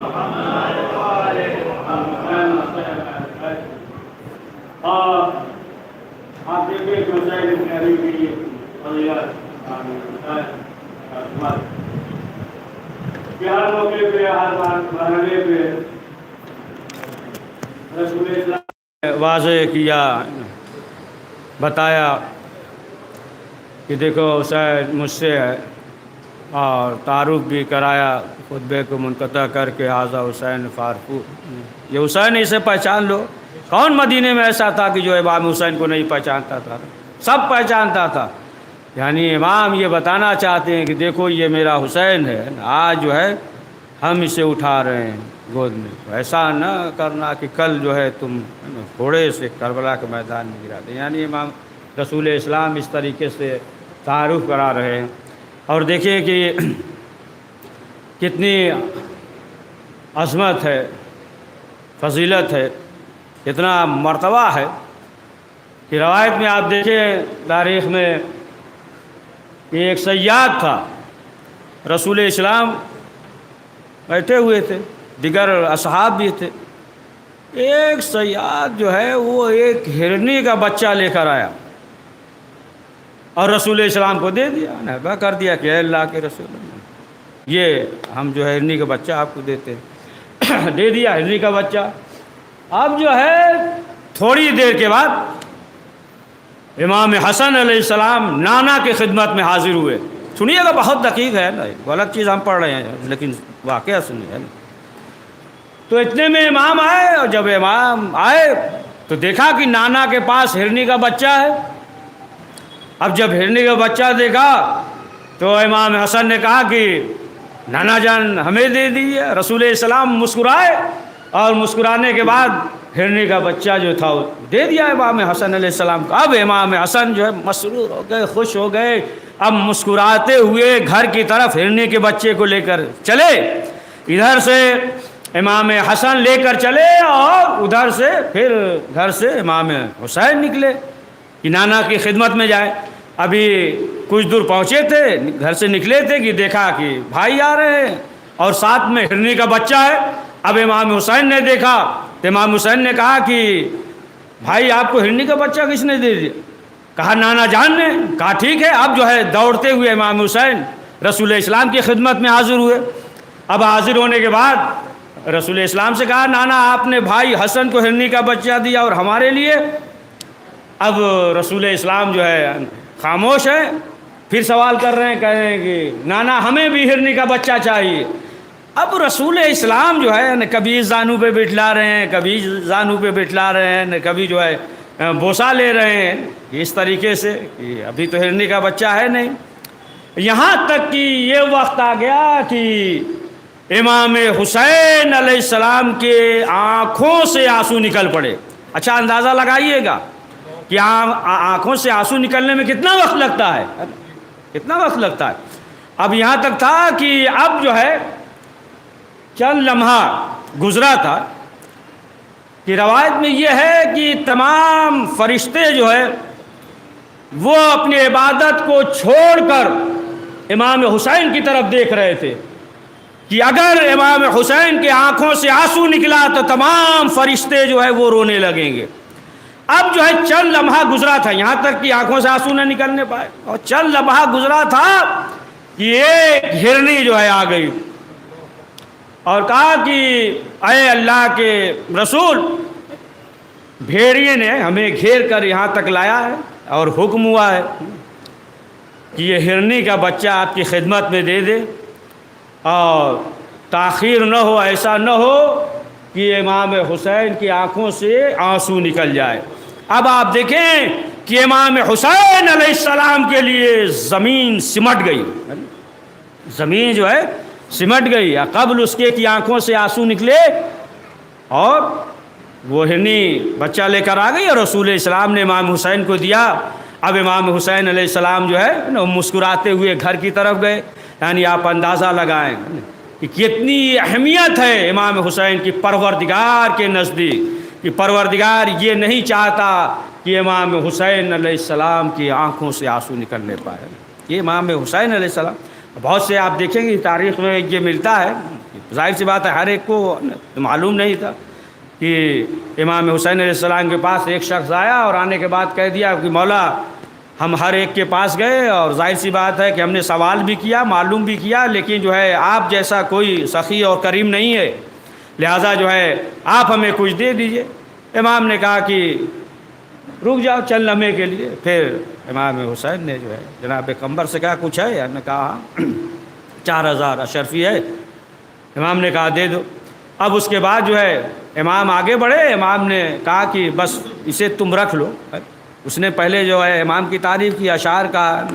اور آپ دیکھیں کہ حسین ابن علی کی فضیلت کہ ہر موقع پہ ہر مرحلے پہ رسول اسلام واضح کیا، بتایا کہ دیکھو حسین مجھ سے ہے، اور تعارف بھی کرایا خطبے کو منقطع کر کے، حاضر حسین فارفو، یہ حسین اسے پہچان لو۔ کون مدینے میں ایسا تھا کہ جو امام حسین کو نہیں پہچانتا تھا؟ سب پہچانتا تھا۔ یعنی امام یہ بتانا چاہتے ہیں کہ دیکھو یہ میرا حسین ہے، آج جو ہے ہم اسے اٹھا رہے ہیں گود میں، ایسا نہ کرنا کہ کل جو ہے تم گھوڑے سے کربلا کے میدان میں گرا دیں۔ یعنی امام رسول اسلام اس طریقے سے تعارف کرا رہے ہیں۔ اور دیکھیں کہ کتنی عظمت ہے، فضیلت ہے، کتنا مرتبہ ہے کہ روایت میں آپ دیکھیں تاریخ میں کہ ایک صیاد تھا، رسول اسلام بیٹھے ہوئے تھے، دیگر اصحاب بھی تھے، ایک صیاد جو ہے وہ ایک ہرنی کا بچہ لے کر آیا اور رسول اسلام کو دے دیا، نہبہ کر دیا کہ اے اللہ کے رسول، یہ ہم جو ہے ہرنی کا بچہ آپ کو دیتے ہیں۔ دے دیا ہرنی کا بچہ۔ اب جو ہے تھوڑی دیر کے بعد امام حسن علیہ السلام نانا کی خدمت میں حاضر ہوئے۔ سنیے گا، بہت دقیق ہے نا، غلط چیز ہم پڑھ رہے ہیں لیکن واقعہ سنیے نا۔ تو اتنے میں امام آئے، اور جب امام آئے تو دیکھا کہ نانا کے پاس ہرنی کا بچہ ہے۔ اب جب ہرنی کا بچہ دیکھا تو امام حسن نے کہا کہ نانا جان ہمیں دے دیجیے۔ رسول السلام مسکرائے، اور مسکرانے کے بعد ہرنی کا بچہ جو تھا وہ دے دیا امام حسن علیہ السلام کو۔ اب امام حسن جو ہے مسرور ہو گئے، خوش ہو گئے، اب مسکراتے ہوئے گھر کی طرف ہرنی کے بچے کو لے کر چلے۔ ادھر سے امام حسن لے کر چلے، اور ادھر سے پھر گھر سے امام حسین نکلے کہ نانا کی خدمت میں جائے۔ ابھی کچھ دور پہنچے تھے، گھر سے نکلے تھے کہ دیکھا کہ بھائی آ رہے ہیں اور ساتھ میں ہرنی کا بچہ ہے۔ اب امام حسین نے دیکھا تو امام حسین نے کہا کہ بھائی آپ کو ہرنی کا بچہ کس نے دے دیا؟ کہا نانا جان نے۔ کہا ٹھیک ہے۔ اب جو ہے دوڑتے ہوئے امام حسین رسول اسلام کی خدمت میں حاضر ہوئے۔ اب حاضر ہونے کے بعد رسول اسلام سے کہا نانا آپ نے بھائی حسن کو ہرنی کا بچہ دیا اور ہمارے لیے؟ اب رسول اسلام جو ہے خاموش ہے، پھر سوال کر رہے ہیں، کہہ رہے ہیں کہ نانا ہمیں بھی ہرنی کا بچہ چاہیے۔ اب رسول اسلام جو ہے کبھی زانو پہ بٹھلا رہے ہیں، کبھی زانو پہ بٹھلا رہے ہیں، کبھی جو ہے بوسہ لے رہے ہیں اس طریقے سے کہ ابھی تو ہرنی کا بچہ ہے نہیں۔ یہاں تک کہ یہ وقت آ گیا کہ امام حسین علیہ السلام کے آنکھوں سے آنسو نکل پڑے۔ اچھا اندازہ لگائیے گا کہ آنکھوں سے آنسو نکلنے میں کتنا وقت لگتا ہے، کتنا وقت لگتا ہے۔ اب یہاں تک تھا کہ اب جو ہے چند لمحہ گزرا تھا کہ روایت میں یہ ہے کہ تمام فرشتے جو ہے وہ اپنی عبادت کو چھوڑ کر امام حسین کی طرف دیکھ رہے تھے کہ اگر امام حسین کے آنکھوں سے آنسو نکلا تو تمام فرشتے جو ہے وہ رونے لگیں گے۔ اب جو ہے چند لمحہ گزرا تھا، یہاں تک کہ آنکھوں سے آنسو نہ نکلنے پائے، اور چند لمحہ گزرا تھا کہ ایک ہرنی جو ہے آ گئی اور کہا کہ اے اللہ کے رسول، بھیڑیے نے ہمیں گھیر کر یہاں تک لایا ہے اور حکم ہوا ہے کہ یہ ہرنی کا بچہ آپ کی خدمت میں دے دے، اور تاخیر نہ ہو، ایسا نہ ہو کہ امام حسین کی آنکھوں سے آنسو نکل جائے۔ اب آپ دیکھیں کہ امام حسین علیہ السلام کے لیے زمین سمٹ گئی، زمین جو ہے سمٹ گئی، قبل اس کے کی آنکھوں سے آنسو نکلے اور وہ ہرنی بچہ لے کر آ گئی اور رسول اسلام نے امام حسین کو دیا۔ اب امام حسین علیہ السلام جو ہے مسکراتے ہوئے گھر کی طرف گئے۔ یعنی آپ اندازہ لگائیں کہ کتنی اہمیت ہے امام حسین کی پروردگار کے نزدیک، کہ پروردگار یہ نہیں چاہتا کہ امام حسین علیہ السلام کی آنکھوں سے آنسو نکلنے پائے۔ یہ امام حسین علیہ السلام، بہت سے آپ دیکھیں گے تاریخ میں یہ ملتا ہے ظاہر سی بات ہے ہر ایک کو معلوم نہیں تھا کہ امام حسین علیہ السلام کے پاس ایک شخص آیا اور آنے کے بعد کہہ دیا کہ مولا ہم ہر ایک کے پاس گئے اور ظاہر سی بات ہے کہ ہم نے سوال بھی کیا معلوم بھی کیا لیکن جو ہے آپ جیسا کوئی سخی اور کریم نہیں ہے، لہٰذا جو ہے آپ ہمیں کچھ دے دیجئے۔ امام نے کہا کہ رک جاؤ چند لمحے کے لیے۔ پھر امام حسین نے جو ہے جناب پیغمبر سے کہا کچھ ہے؟ نے کہا 4000 اشرفی ہے۔ امام نے کہا دے دو۔ اب اس کے بعد جو ہے امام آگے بڑھے، امام نے کہا کہ بس اسے تم رکھ لو۔ اس نے پہلے جو ہے امام کی تعریف کی، اشعار کہا،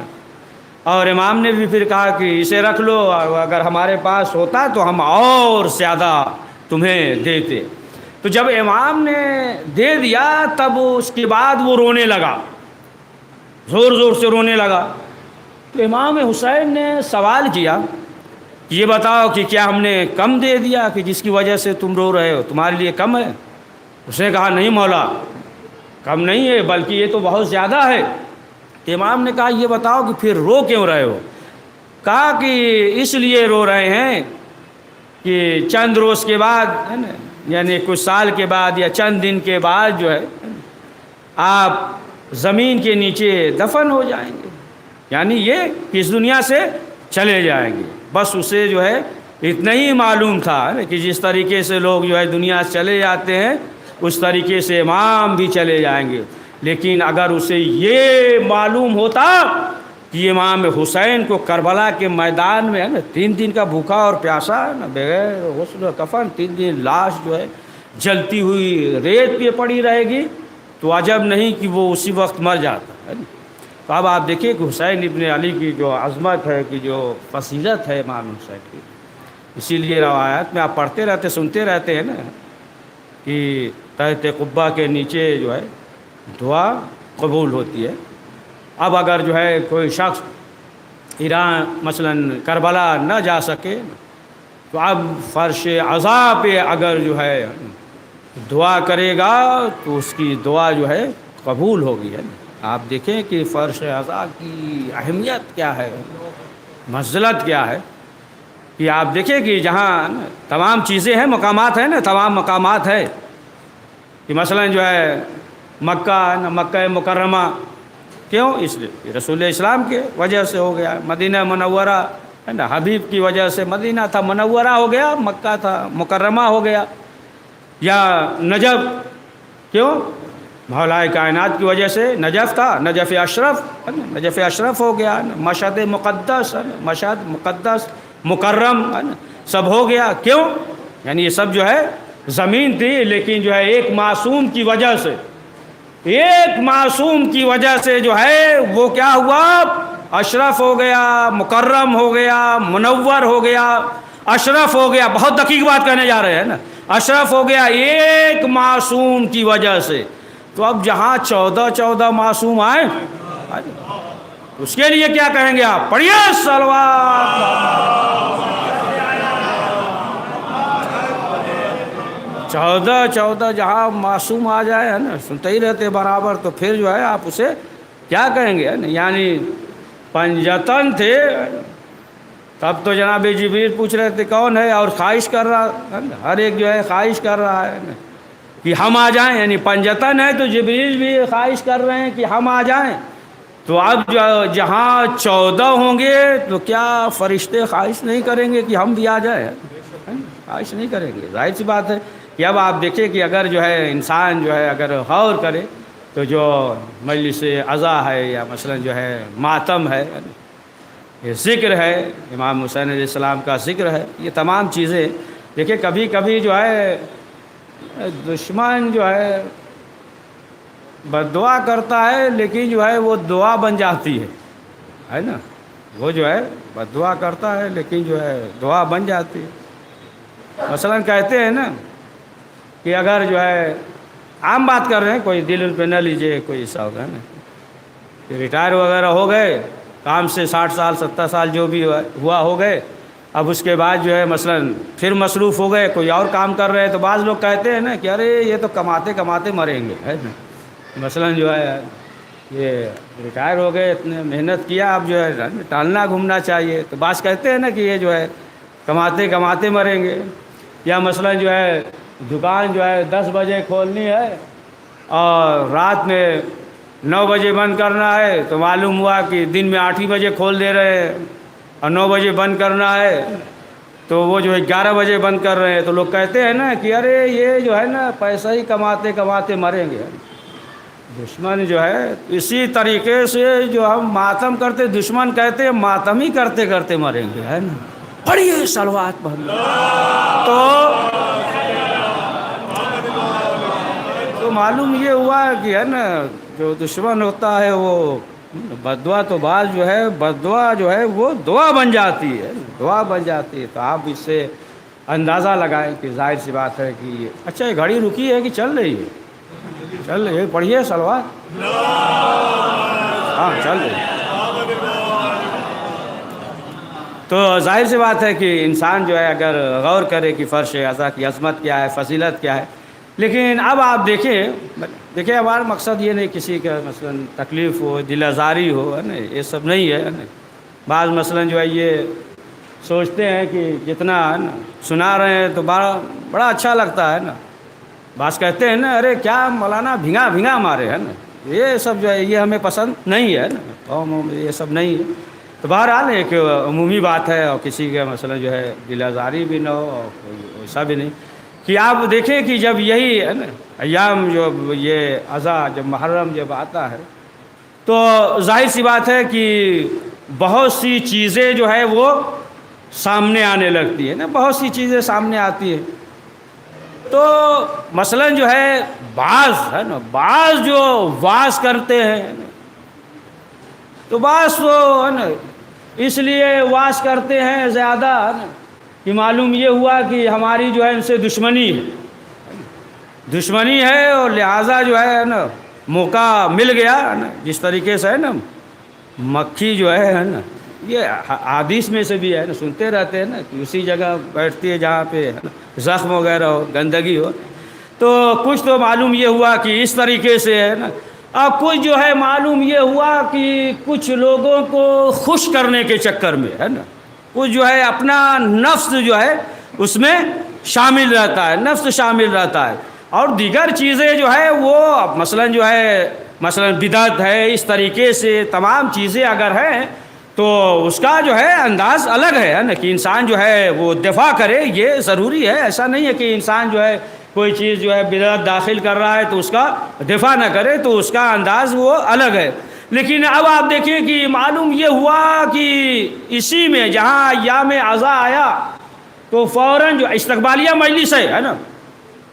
اور امام نے بھی پھر کہا کہ اسے رکھ لو، اگر ہمارے پاس ہوتا تو ہم اور زیادہ تمہیں دیتے۔ تو جب امام نے دے دیا تب اس کے بعد وہ رونے لگا، زور زور سے رونے لگا۔ تو امام حسین نے سوال کیا کہ یہ بتاؤ کہ کیا ہم نے کم دے دیا کہ جس کی وجہ سے تم رو رہے ہو، تمہارے لیے کم ہے؟ اس نے کہا نہیں مولا کم نہیں ہے بلکہ یہ تو بہت زیادہ ہے۔ تو امام نے کہا یہ بتاؤ کہ پھر رو کیوں رہے ہو؟ کہا کہ اس لیے رو رہے ہیں کہ چند روز کے بعد ہے نا، یعنی کچھ سال کے بعد یا چند دن کے بعد جو ہے آپ زمین کے نیچے دفن ہو جائیں گے، یعنی یہ کہ اس دنیا سے چلے جائیں گے۔ بس اسے جو ہے اتنا ہی معلوم تھا کہ جس طریقے سے لوگ جو ہے دنیا سے چلے جاتے ہیں اس طریقے سے امام بھی چلے جائیں گے، لیکن اگر اسے یہ معلوم ہوتا کہ امام حسین کو کربلا کے میدان میں ہے نا 3 دن کا بھوکا اور پیاسا ہے نا، بغیر غسل و کفن 3 دن لاش جو ہے جلتی ہوئی ریت پہ پڑی رہے گی تو عجب نہیں کہ وہ اسی وقت مر جاتا ہے نا۔ تو اب آپ دیکھیں کہ حسین ابن علی کی جو عظمت ہے، کہ جو فضیلت ہے امام حسین کی، اسی لیے روایات میں آپ پڑھتے رہتے سنتے رہتے ہیں نا کہ تحت قبہ کے نیچے جو ہے دعا قبول ہوتی ہے۔ اب اگر جو ہے کوئی شخص ایران مثلا کربلا نہ جا سکے تو اب فرش عزا پہ اگر جو ہے دعا کرے گا تو اس کی دعا جو ہے قبول ہوگی ہے۔ آپ دیکھیں کہ فرش عزا کی اہمیت کیا ہے، منزلت کیا ہے، کہ آپ دیکھیں کہ جہاں تمام چیزیں ہیں، مقامات ہیں نا، تمام مقامات ہے کہ مثلا جو ہے مکہ مکرمہ، کیوں؟ اس لیے رسول اسلام کے وجہ سے ہو گیا۔ مدینہ منورہ ہے نا، حبیب کی وجہ سے مدینہ تھا منورہ ہو گیا، مکہ تھا مکرمہ ہو گیا۔ یا نجف، کیوں؟ مولا کائنات کی وجہ سے نجف تھا، نجف اشرف ہے نا، نجف اشرف ہو گیا۔ مشہد مقدس ہے نا، مشہد مقدس مکرم ہے نا، سب ہو گیا۔ کیوں؟ یعنی یہ سب جو ہے زمین تھی لیکن جو ہے ایک معصوم کی وجہ سے، ایک معصوم کی وجہ سے جو ہے وہ کیا ہوا؟ اشرف ہو گیا، مکرم ہو گیا، منور ہو گیا، اشرف ہو گیا۔ بہت دقیق بات کہنے جا رہے ہیں نا، اشرف ہو گیا ایک معصوم کی وجہ سے۔ تو اب جہاں 14 معصوم آئے اس کے لیے کیا کہیں گے آپ؟ پڑھیے صلوات۔ 14 جہاں معصوم آ جائے ہے نا، سنتے ہی رہتے برابر، تو پھر جو ہے آپ اسے کیا کہیں گے؟ یعنی پنجتن تھے تب تو جناب جبریل پوچھ رہے تھے کون ہے، اور خواہش کر رہا ہے نا، ہر ایک جو ہے خواہش کر رہا ہے نا کہ ہم آ جائیں، یعنی پنجتن ہے تو جبریل بھی خواہش کر رہے ہیں کہ ہم آ جائیں۔ تو اب جہاں 14 ہوں گے تو کیا فرشتے خواہش نہیں کریں گے کہ ہم بھی آ جائیں؟ خواہش نہیں کریں گے، ظاہر سی بات ہے کہ اب آپ دیکھیں کہ اگر جو ہے انسان جو ہے اگر غور کرے تو جو مجلس عزا ہے یا مثلا جو ہے ماتم ہے، یہ ذکر ہے، امام حسین علیہ السلام کا ذکر ہے، یہ تمام چیزیں دیکھیں کبھی کبھی جو ہے دشمن جو ہے بد دعا کرتا ہے لیکن جو ہے وہ دعا بن جاتی ہے نا، وہ جو ہے بد دعا کرتا ہے لیکن جو ہے دعا بن جاتی ہے۔ مثلا کہتے ہیں نا کہ اگر جو ہے عام بات کر رہے ہیں، کوئی دل پہ نہ لیجئے، کوئی ایسا ہوگا نا کہ ریٹائر وغیرہ ہو گئے کام سے 60 سال 70 سال جو بھی ہوا ہو گئے، اب اس کے بعد جو ہے مثلا پھر مصروف ہو گئے کوئی اور کام کر رہے ہیں، تو بعض لوگ کہتے ہیں نا کہ ارے یہ تو کماتے کماتے مریں گے ہے نا، مثلا جو ہے یہ ریٹائر ہو گئے، اتنے محنت کیا، اب جو ہے ٹہلنا گھومنا چاہیے، تو بعض کہتے ہیں نا کہ یہ جو ہے کماتے کماتے مریں گے. یا مثلا جو ہے دکان جو ہے 10 بجے کھولنی ہے اور رات میں 9 بجے بند کرنا ہے، تو معلوم ہوا کہ دن میں 8 ہی بجے کھول دے رہے ہیں، اور 9 بجے بند کرنا ہے تو وہ جو ہے 11 بجے بند کر رہے ہیں. تو لوگ کہتے ہیں نا کہ ارے یہ جو ہے نا پیسہ ہی کماتے کماتے مریں گے. دشمن جو ہے اسی طریقے سے جو ہم ماتم کرتے، دشمن کہتے ہیں ماتم ہی کرتے کرتے مریں گے، ہے نا. پڑھیے صلوات پڑھیے. تو معلوم یہ ہوا کہ ہے نا جو دشمن ہوتا ہے وہ بددعا تو بعض جو ہے بددعا جو ہے وہ دعا بن جاتی ہے، دعا بن جاتی ہے. تو آپ اس سے اندازہ لگائیں کہ ظاہر سی بات ہے کہ یہ اچھا یہ گھڑی رکی ہے کہ چل رہی ہے؟ چل رہی ہے. پڑھیے صلوات. ہاں چل رہی ہے. تو ظاہر سی بات ہے کہ انسان جو ہے اگر غور کرے کہ فرش اعضاء کی عظمت کیا ہے، فضیلت کیا ہے. لیکن اب آپ دیکھیں ہمارا مقصد یہ نہیں کسی کا مثلا تکلیف ہو، دل آزاری ہو، ہے نا، یہ سب نہیں ہے نا. بعض مثلا جو ہے یہ سوچتے ہیں کہ جتنا ہے نا سنا رہے ہیں تو بڑا اچھا لگتا ہے نا. بعض کہتے ہیں نا ارے کیا مولانا بھینگا بھینگا مارے، ہے نا. یہ سب جو ہے یہ ہمیں پسند نہیں ہے نا، قوم یہ سب نہیں ہے. تو بہرحال ایک عمومی بات ہے، اور کسی کا مثلا جو ہے دل آزاری بھی نہ ہو اور کوئی ایسا بھی نہیں کہ آپ دیکھیں کہ جب یہی ہے نا ایام جو یہ اذا جب محرم جب آتا ہے تو ظاہر سی بات ہے کہ بہت سی چیزیں جو ہے وہ سامنے آنے لگتی ہے نا، بہت سی چیزیں سامنے آتی ہیں. تو مثلا جو ہے بعض ہے نا بعض جو واز کرتے ہیں تو بعض تو ہے نا اس لیے واز کرتے ہیں زیادہ ہے نا کہ معلوم یہ ہوا کہ ہماری جو ہے ان سے دشمنی ہے اور لہٰذا جو ہے نا موقع مل گیا ہے نا. جس طریقے سے ہے نا مکھی جو ہے نا یہ حدیث میں سے بھی ہے نا سنتے رہتے ہیں نا کہ اسی جگہ بیٹھتی ہے جہاں پہ ہے نا زخم وغیرہ ہو، گندگی ہو. تو کچھ تو معلوم یہ ہوا کہ اس طریقے سے ہے نا، اب کچھ جو ہے معلوم یہ ہوا کہ کچھ لوگوں کو خوش کرنے کے چکر میں ہے نا کچھ جو ہے اپنا نفس جو ہے اس میں شامل رہتا ہے، نفس شامل رہتا ہے. اور دیگر چیزیں جو ہے وہ مثلا بدعت ہے، اس طریقے سے تمام چیزیں اگر ہیں تو اس کا جو ہے انداز الگ ہے نا کہ انسان جو ہے وہ دفاع کرے. یہ ضروری ہے، ایسا نہیں ہے کہ انسان جو ہے کوئی چیز جو ہے بدعت داخل کر رہا ہے تو اس کا دفاع نہ کرے، تو اس کا انداز وہ الگ ہے. لیکن اب آپ دیکھیں کہ معلوم یہ ہوا کہ اسی میں جہاں ایام اعضاء آیا تو فوراً جو استقبالیہ مجلس ہے نا،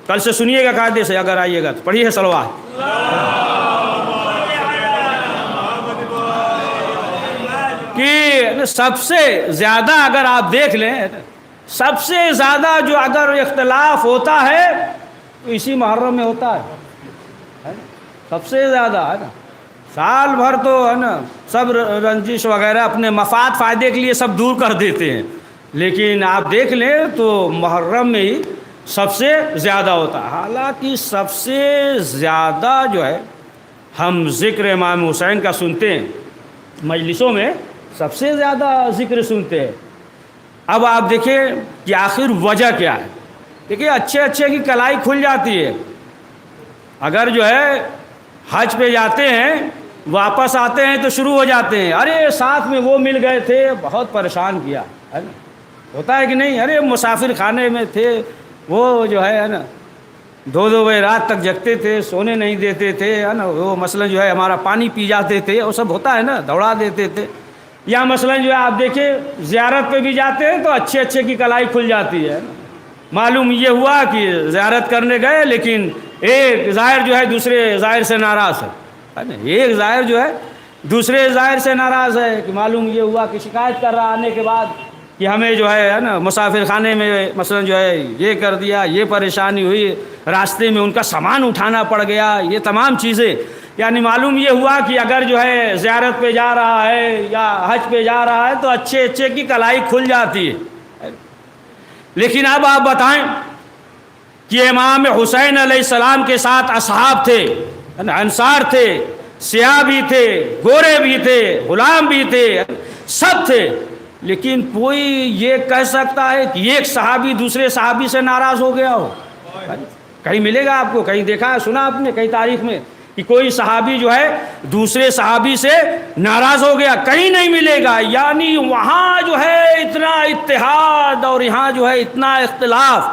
کل سے سنیے گا قاعدے سے اگر آئیے گا تو پڑھیے صلوات. کہ سب سے زیادہ اگر آپ دیکھ لیں سب سے زیادہ جو اگر اختلاف ہوتا ہے تو اسی محرم میں ہوتا ہے سب سے زیادہ ہے نا. سال بھر تو ہے نا سب رنجش وغیرہ اپنے مفاد فائدے کے لیے سب دور کر دیتے ہیں، لیکن آپ دیکھ لیں تو محرم میں ہی سب سے زیادہ ہوتا ہے. حالانکہ سب سے زیادہ جو ہے ہم ذکر امام حسین کا سنتے ہیں، مجلسوں میں سب سے زیادہ ذکر سنتے ہیں. اب آپ دیکھیں کہ آخر وجہ کیا ہے. دیکھیں اچھے کی کلائی کھل جاتی ہے. اگر جو ہے حج پہ جاتے ہیں واپس آتے ہیں تو شروع ہو جاتے ہیں ارے ساتھ میں وہ مل گئے تھے بہت پریشان کیا، ہے نا. ہوتا ہے کہ نہیں؟ ارے مسافر خانے میں تھے وہ جو ہے نا 2 بجے رات تک جگتے تھے، سونے نہیں دیتے تھے، ہے نا. وہ مثلا جو ہے ہمارا پانی پی جاتے تھے، وہ سب ہوتا ہے نا، دوڑا دیتے تھے. یا مثلا جو ہے آپ دیکھیں زیارت پہ بھی جاتے ہیں تو اچھے کی کلائی کھل جاتی ہے. معلوم یہ ہوا کہ زیارت کرنے گئے لیکن ایک ظاہر جو ہے دوسرے ظاہر سے ناراض ہے نا. ایک ظاہر جو ہے دوسرے ظاہر سے ناراض ہے کہ معلوم یہ ہوا کہ شکایت کر رہا آنے کے بعد کہ ہمیں جو ہے نا مسافر خانے میں مثلا جو ہے یہ کر دیا، یہ پریشانی ہوئی، راستے میں ان کا سامان اٹھانا پڑ گیا، یہ تمام چیزیں. یعنی معلوم یہ ہوا کہ اگر جو ہے زیارت پہ جا رہا ہے یا حج پہ جا رہا ہے تو اچھے کی کلائی کھل جاتی ہے. لیکن اب آپ بتائیں کہ امام حسین علیہ السلام کے ساتھ اصحاب تھے، انصار تھے، سیاہ بھی تھے، گورے بھی تھے، غلام بھی تھے، سب تھے. لیکن کوئی یہ کہہ سکتا ہے کہ ایک صحابی دوسرے صحابی سے ناراض ہو گیا ہو؟ کہیں ملے گا آپ کو؟ کہیں دیکھا ہے، سنا آپ نے کہیں تاریخ میں کہ کوئی صحابی جو ہے دوسرے صحابی سے ناراض ہو گیا؟ کہیں نہیں ملے گا۔ یعنی وہاں جو ہے اتنا اتحاد اور یہاں جو ہے اتنا اختلاف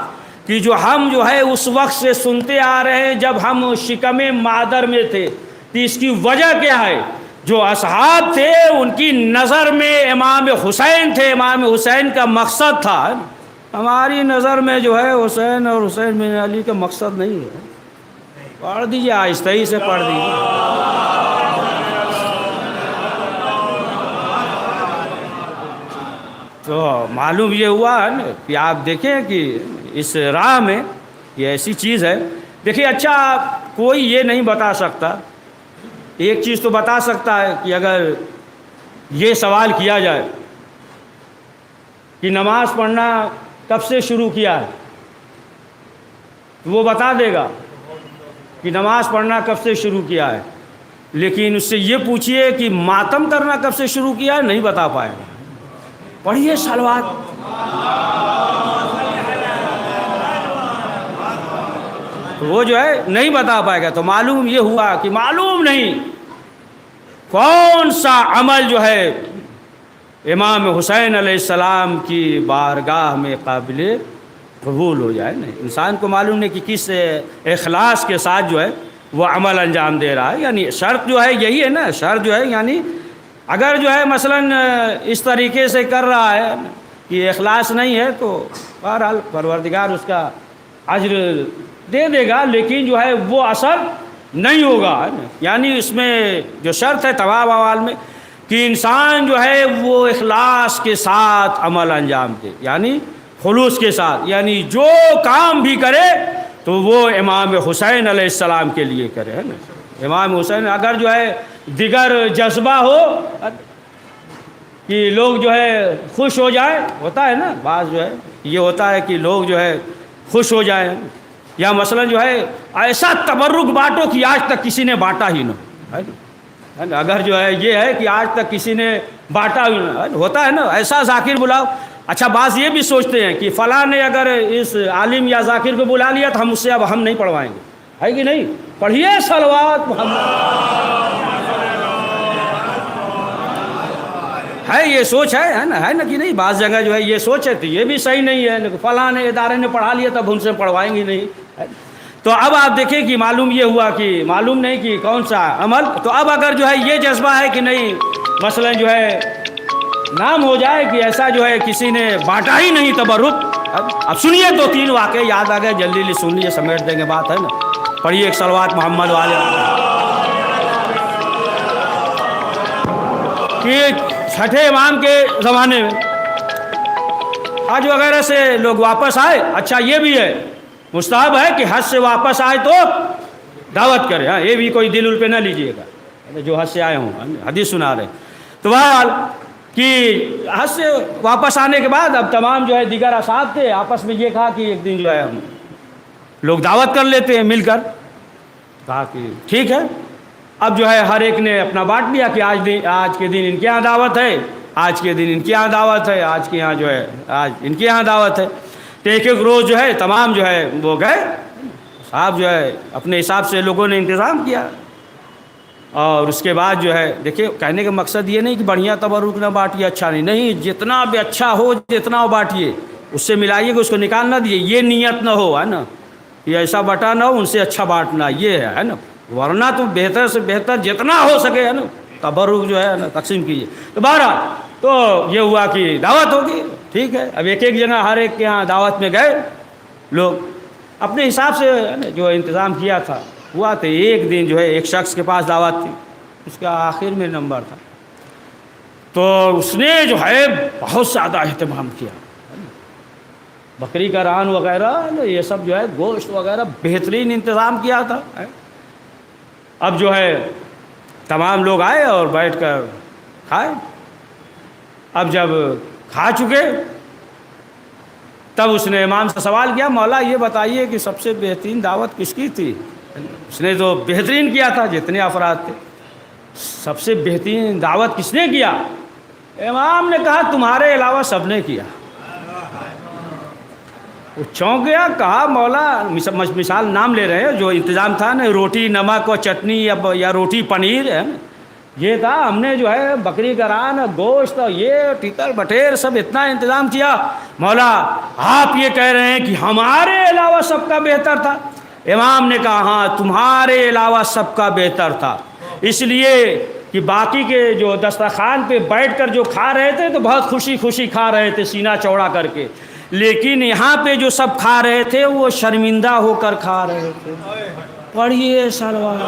کہ جو ہم جو ہے اس وقت سے سنتے آ رہے ہیں جب ہم شکم مادر میں تھے۔ تو اس کی وجہ کیا ہے؟ جو اصحاب تھے ان کی نظر میں امام حسین تھے، امام حسین کا مقصد تھا۔ ہماری نظر میں جو ہے حسین اور حسین بن علی کا مقصد نہیں ہے۔ پڑھ دیجیے، آہستہ ہی سے پڑھ دیجیے۔ تو معلوم یہ ہوا ہے نا کہ آپ دیکھیں کہ اس راہ میں یہ ایسی چیز ہے۔ دیکھیے، اچھا کوئی یہ نہیں بتا سکتا، ایک چیز تو بتا سکتا ہے کہ اگر یہ سوال کیا جائے کہ نماز پڑھنا کب سے شروع کیا ہے، وہ بتا دے گا کہ نماز پڑھنا کب سے شروع کیا ہے، لیکن اس سے یہ پوچھئے کہ ماتم کرنا کب سے شروع کیا ہے، نہیں بتا پائے گا۔ پڑھیے صلوات۔ وہ جو ہے نہیں بتا پائے گا۔ تو معلوم یہ ہوا کہ معلوم نہیں کون سا عمل جو ہے امام حسین علیہ السلام کی بارگاہ میں قابل قبول ہو جائے۔ نہیں، انسان کو معلوم نہیں کہ کس اخلاص کے ساتھ جو ہے وہ عمل انجام دے رہا ہے۔ یعنی شرط جو ہے یہی ہے نا، شرط جو ہے یعنی اگر جو ہے مثلا اس طریقے سے کر رہا ہے کہ اخلاص نہیں ہے تو بہرحال پروردگار اس کا اجر دے دے گا، لیکن جو ہے وہ اثر نہیں ہوگا۔ یعنی اس میں جو شرط ہے تمام اعمال میں کہ انسان جو ہے وہ اخلاص کے ساتھ عمل انجام دے، یعنی خلوص کے ساتھ، یعنی جو کام بھی کرے تو وہ امام حسین علیہ السلام کے لیے کرے، ہے نا۔ امام حسین اگر جو ہے دیگر جذبہ ہو کہ لوگ جو ہے خوش ہو جائیں، ہوتا ہے نا بعض جو ہے یہ ہوتا ہے کہ لوگ جو ہے خوش ہو جائیں، یا مثلا جو ہے ایسا تبرک بانٹو کہ آج تک کسی نے بانٹا ہی نہ، ہے نا۔ اگر جو ہے یہ ہے کہ آج تک کسی نے بانٹا ہی نہ، ہوتا ہے نا ایسا ذاکر بلاؤ۔ اچھا بعض یہ بھی سوچتے ہیں کہ فلاں نے اگر اس عالم یا ذاکر کو بلا لیا تو ہم اس سے اب ہم نہیں پڑھوائیں گے، ہے کہ نہیں؟ پڑھیے صلوات محمد۔ ہے یہ سوچ ہے نا کہ نہیں؟ بعض جگہ جو ہے یہ سوچ ہے تو یہ بھی صحیح نہیں ہے، فلاں نے ادارے نے پڑھا لیا تب ان سے پڑھوائیں گے نہیں۔ تو اب آپ دیکھیں کہ معلوم یہ ہوا کہ معلوم نہیں کہ کون سا عمل۔ تو اب اگر جو ہے یہ جذبہ ہے کہ نہیں مثلا جو ہے نام ہو جائے کہ ایسا جو ہے کسی نے بانٹا ہی نہیں تبرک۔ اب سنیے دو تین واقعے یاد آ گئے، جلدی جلدی سن لیے، سمیٹ دیں گے بات، ہے نا۔ پڑھیے ایک صلوات محمد والے کہ چھٹے امام کے زمانے میں حج وغیرہ سے لوگ واپس آئے۔ اچھا یہ بھی ہے، مستحب ہے کہ حج سے واپس آئے تو دعوت کرے، ہاں یہ بھی کوئی دل ال پہ نہ لیجئے گا جو حج سے آئے ہوں، حدیث سنا رہے۔ تو بہرحال کہ حج سے واپس آنے کے بعد اب تمام جو ہے دیگر اصحاب تھے، آپس میں یہ کہا کہ ایک دن جو ہے ہم لوگ دعوت کر لیتے ہیں مل کر۔ کہا کہ ٹھیک ہے۔ اب جو ہے ہر ایک نے اپنا بانٹ لیا کہ آج کے دن ان کے یہاں دعوت ہے، آج کے دن ان کے یہاں دعوت ہے، آج کے یہاں جو ہے آج ان کے یہاں دعوت ہے۔ تو ایک ایک روز جو ہے تمام جو ہے وہ گئے، صاحب جو ہے اپنے حساب سے لوگوں نے انتظام کیا۔ اور اس کے بعد جو ہے دیکھیں کہنے کا مقصد یہ نہیں کہ بڑھیا تبرک نہ بانٹیے، اچھا نہیں، جتنا بھی اچھا ہو جتنا ہو بانٹیے، اس سے ملائیے کہ اس کو نکال نہ دیے، یہ نیت نہ ہو، ہے نا، یہ ایسا بٹا نہ ہو ان سے اچھا بانٹنا، یہ ہے نا۔ ورنہ تو بہتر سے بہتر جتنا ہو سکے، ہے نا، تبرک جو ہے نا تقسیم کیجیے۔ تو بہرحال تو یہ ہوا کہ دعوت ہوگی، ٹھیک ہے۔ اب ایک ایک جگہ ہر ایک کے یہاں دعوت میں گئے لوگ، اپنے حساب سے جو انتظام کیا تھا ہوا۔ تو ایک دن جو ہے ایک شخص کے پاس دعوت تھی، اس کا آخر میں نمبر تھا، تو اس نے جو ہے بہت زیادہ اہتمام کیا، بکری کا ران وغیرہ یہ سب جو ہے گوشت وغیرہ بہترین انتظام کیا تھا۔ اب جو ہے تمام لوگ آئے اور بیٹھ کر کھائے۔ اب جب کھا چکے تب اس نے امام سے سوال کیا، مولا یہ بتائیے کہ سب سے بہترین دعوت کس کی تھی؟ اس نے تو بہترین کیا تھا، جتنے افراد تھے سب سے بہترین دعوت کس نے کیا؟ امام نے کہا تمہارے علاوہ سب نے کیا۔ وہ چونک گیا، کہا مولا، مثال نام لے رہے ہیں، جو انتظام تھا نا، روٹی نمک اور چٹنی یا روٹی پنیر ہے، یہ تھا، ہم نے جو ہے بکری کا ران، گوشت، یہ ٹکر بٹیر سب اتنا انتظام کیا، مولا آپ یہ کہہ رہے ہیں کہ ہمارے علاوہ سب کا بہتر تھا؟ امام نے کہا ہاں تمہارے علاوہ سب کا بہتر تھا، اس لیے کہ باقی کے جو دسترخوان پہ بیٹھ کر جو کھا رہے تھے تو بہت خوشی خوشی کھا رہے تھے سینہ چوڑا کر کے، لیکن یہاں پہ جو سب کھا رہے تھے وہ شرمندہ ہو کر کھا رہے تھے۔ پڑھیے سلوات۔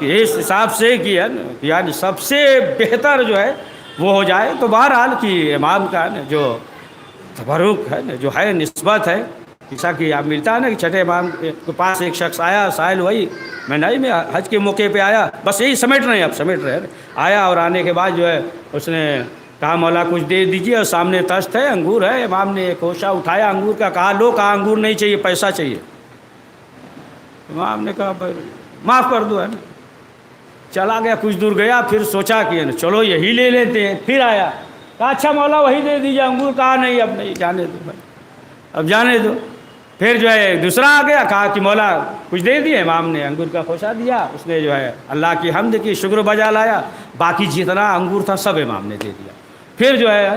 اس حساب سے کہ یعنی سب سے بہتر جو ہے وہ ہو جائے، تو بہرحال کہ امام کا جو تبرک ہے جو ہے نسبت ہے، جیسا کہ آپ ملتا ہے نا کہ چھٹے امام کے پاس ایک شخص آیا، سائل وہی میں حج کے موقع پہ آیا، بس یہی سمیٹ رہے آیا، اور آنے کے بعد جو ہے اس نے کہا مولا کچھ دے دیجیے، اور سامنے تشت ہے، انگور ہے، امام نے ایک ہوشہ اٹھایا انگور کا، کہا لو، کہا انگور نہیں چاہیے، پیسہ چاہیے۔ امام نے کہا معاف کر دو، ہے نا، چلا گیا، کچھ دور گیا، پھر سوچا کہ چلو یہی لے لیتے ہیں، پھر آیا، کہا اچھا مولا وہی دے دیجیے انگور، کہا نہیں اب نہیں، جانے دو بھائی، اب جانے دو۔ پھر جو ہے دوسرا آ گیا، کہا کہ مولا کچھ دے دیے، امام نے انگور کا خوشہ دیا، اس نے جو ہے اللہ کی حمد کی، شکر بجا لایا، باقی جتنا انگور تھا سب امام نے دے دیا۔ پھر جو ہے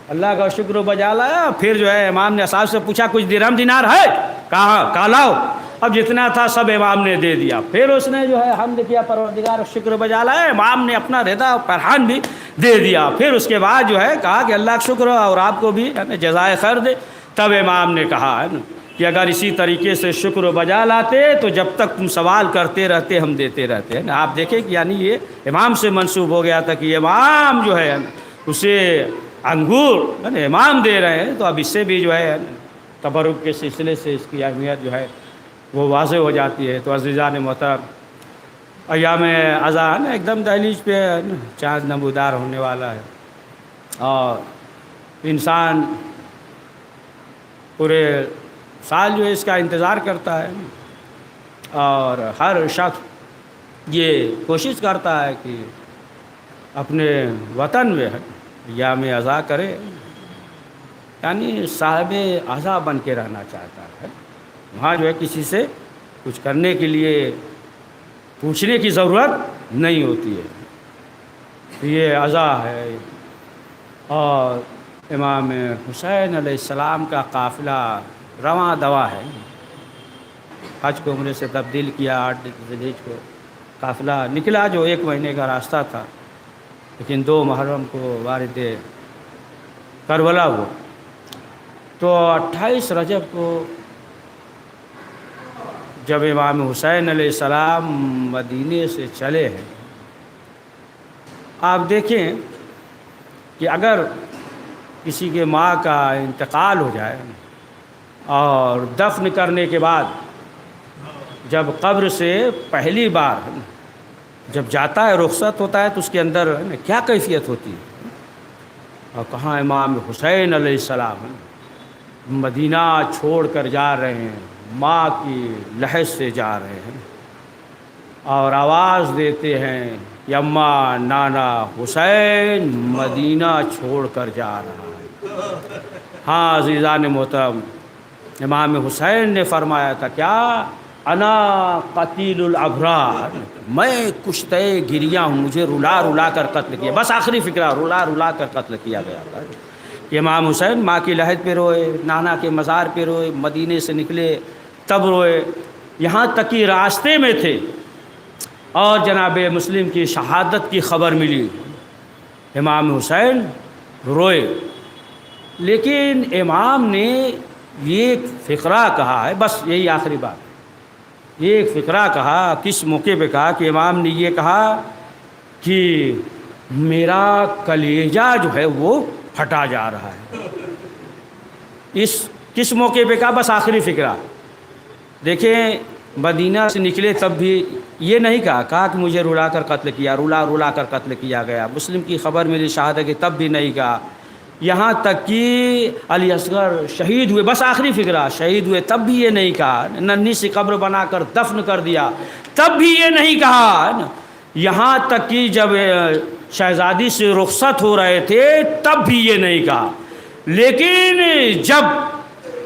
اللہ کا شکر بجا لایا، پھر جو ہے امام نے اصحاب سے پوچھا کچھ درہم دینار ہے، کہا لاؤ، اب جتنا تھا سب امام نے دے دیا۔ پھر اس نے جو ہے حمد کیا، پروردگار شکر بجا لایا، امام نے اپنا رضا فرحان بھی دے دیا۔ پھر اس کے بعد جو ہے کہا کہ اللہ کا شکر اور آپ کو بھی جزائے خیر دے۔ تب امام نے کہا ہے نا کہ اگر اسی طریقے سے شکر بجا لاتے تو جب تک تم سوال کرتے رہتے ہم دیتے رہتے ہیں نا۔ آپ دیکھیں کہ یعنی یہ امام سے منسوب ہو گیا تھا کہ امام جو ہے اسے انگور امام دے رہے ہیں، تو اب اس سے بھی جو ہے تبرک کے سلسلے سے اس کی اہمیت جو ہے وہ واضح ہو جاتی ہے۔ تو عزیزان محترم، ایام اذان ایک دم دہلیز پہ چاند نمودار ہونے والا ہے، اور انسان پورے سال جو ہے اس کا انتظار کرتا ہے، اور ہر شخص یہ کوشش کرتا ہے کہ اپنے وطن میں ایام اذان کرے، یعنی صاحب اذان بن کے رہنا چاہتا ہے۔ وہاں جو ہے کسی سے کچھ کرنے کے لیے پوچھنے کی ضرورت نہیں ہوتی ہے۔ یہ اذان ہے، اور امام حسین علیہ السلام کا قافلہ رواں دوا ہے، حج کو عمرے سے تبدیل کیا، 8 ذی الحجہ کو قافلہ نکلا، جو 1 مہینے کا راستہ تھا، لیکن 2 محرم کو وارد کربلا ہوا، تو 28 رجب کو جب امام حسین علیہ السلام مدینے سے چلے ہیں، آپ دیکھیں کہ اگر کسی کے ماں کا انتقال ہو جائے اور دفن کرنے کے بعد جب قبر سے پہلی بار جب جاتا ہے، رخصت ہوتا ہے، تو اس کے اندر کیا کیفیت ہوتی ہے، اور کہاں امام حسین علیہ السلام مدینہ چھوڑ کر جا رہے ہیں، ماں کی لحد سے جا رہے ہیں، اور آواز دیتے ہیں کہ اماں نانا حسین مدینہ چھوڑ کر جا رہا ہے۔ ہاں عزیزان محترم، امام حسین نے فرمایا تھا کیا، انا قتیل الابرار، میں کشتے گریاں ہوں، مجھے رلا رلا کر قتل کیا، بس آخری فکرہ رلا رلا کر قتل کیا گیا تھا۔ کہ امام حسین ماں کی لحد پہ روئے، نانا کے مزار پہ روئے، مدینے سے نکلے تب روئے، یہاں تک کہ راستے میں تھے اور جناب مسلم کی شہادت کی خبر ملی، امام حسین روئے، لیکن امام نے یہ ایک فقرہ کہا ہے، بس یہی آخری بات، یہ ایک فقرہ کہا، کس موقع پہ کہا کہ امام نے یہ کہا کہ میرا کلیجہ جو ہے وہ پھٹا جا رہا ہے۔ اس کس موقع پہ کہا، بس آخری فقرہ۔ دیکھیں مدینہ سے نکلے تب بھی یہ نہیں کہا کہ مجھے رلا کر قتل کیا، رلا رلا کر قتل کیا گیا، مسلم کی خبر ملی شہادت کی تب بھی نہیں کہا، یہاں تک کہ علی اصغر شہید ہوئے، بس آخری فقرہ، شہید ہوئے تب بھی یہ نہیں کہا، ننھی سی قبر بنا کر دفن کر دیا تب بھی یہ نہیں کہا، یہاں تک کہ جب شہزادی سے رخصت ہو رہے تھے تب بھی یہ نہیں کہا، لیکن جب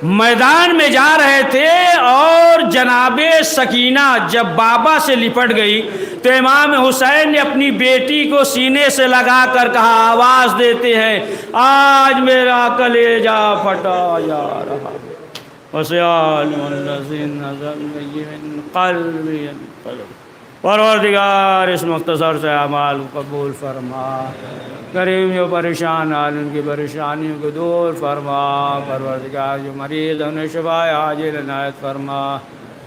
میدان میں جا رہے تھے اور جناب سکینہ جب بابا سے لپٹ گئی تو امام حسین نے اپنی بیٹی کو سینے سے لگا کر کہا، آواز دیتے ہیں، آج میرا کلیجہ پھٹا جا رہا وسیال الذین نزل من قلبی قلب۔ پروردگار اس مختصر سے اعمال قبول فرما، غریب جو پریشان حال ان کی پریشانیوں کو دور فرما، پروردگار جو مریض انہیں شفائے عاجل عنایت فرما،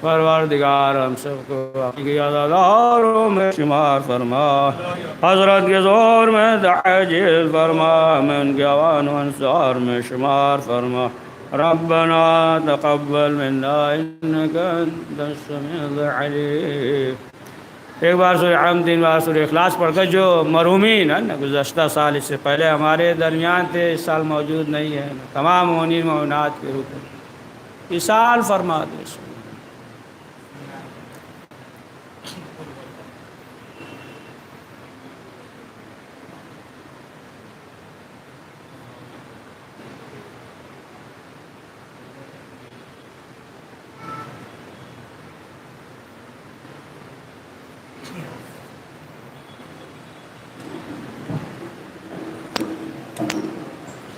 پروردگار ہم سب کو اپنی عزاداروں میں شمار فرما، حضرت کے زور میں تعجیل فرما، ہمیں ان کے عوان و انصار میں شمار فرما، ربنا تقبل منا انك انت السميع العليم۔ ایک بار سورہ حمد، 3 بار سورہ اخلاص پڑھ کر جو مرحومین ہیں نا گزشتہ سال اس سے پہلے ہمارے درمیان تھے، اس سال موجود نہیں ہیں، تمام مومنین مومنات کے روپ میں اصال فرما دے۔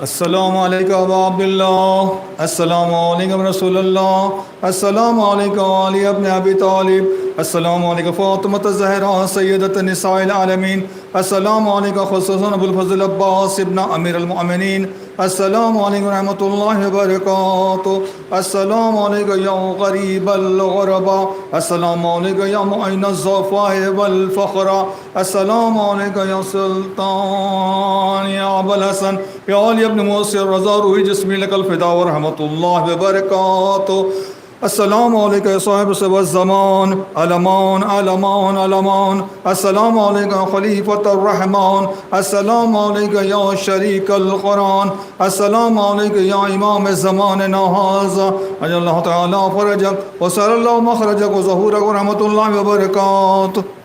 السلام علیکم ابا عبداللہ، السلام علیکم رسول اللہ، السلام علیکم علی ابن ابی طالب، السلام علیکم فاطمۃ الزہرا سیدۃ نساء العالمین، السلام علیکم خصوصاً ابو الفضل عباس ابن امیر المؤمنین، السلام علیکم ورحمۃ اللہ وبرکاتہ، السلام علیکم یا غریب الغرباء، السلام علیکم یا معین الضعفاء والفقر، السلام علیکم یا سلطان یا ابو الحسن یا علی ابن موسیٰ رضا روحی جسمی لک الفدا ورحمۃ اللہ وبرکاتہ، السلام علیکم یا صاحب سب الزمان، علمان علمان علمان، السلام علیکم خلیفۃ الرحمن، السلام علیکم یا شریک القرآن، السلام علیکم یا امام زماننا ھذا، اجل اللہ تعالی فرجک وسر اللہ مخرجک وظہورک ورحمۃ اللہ وبرکاتہ۔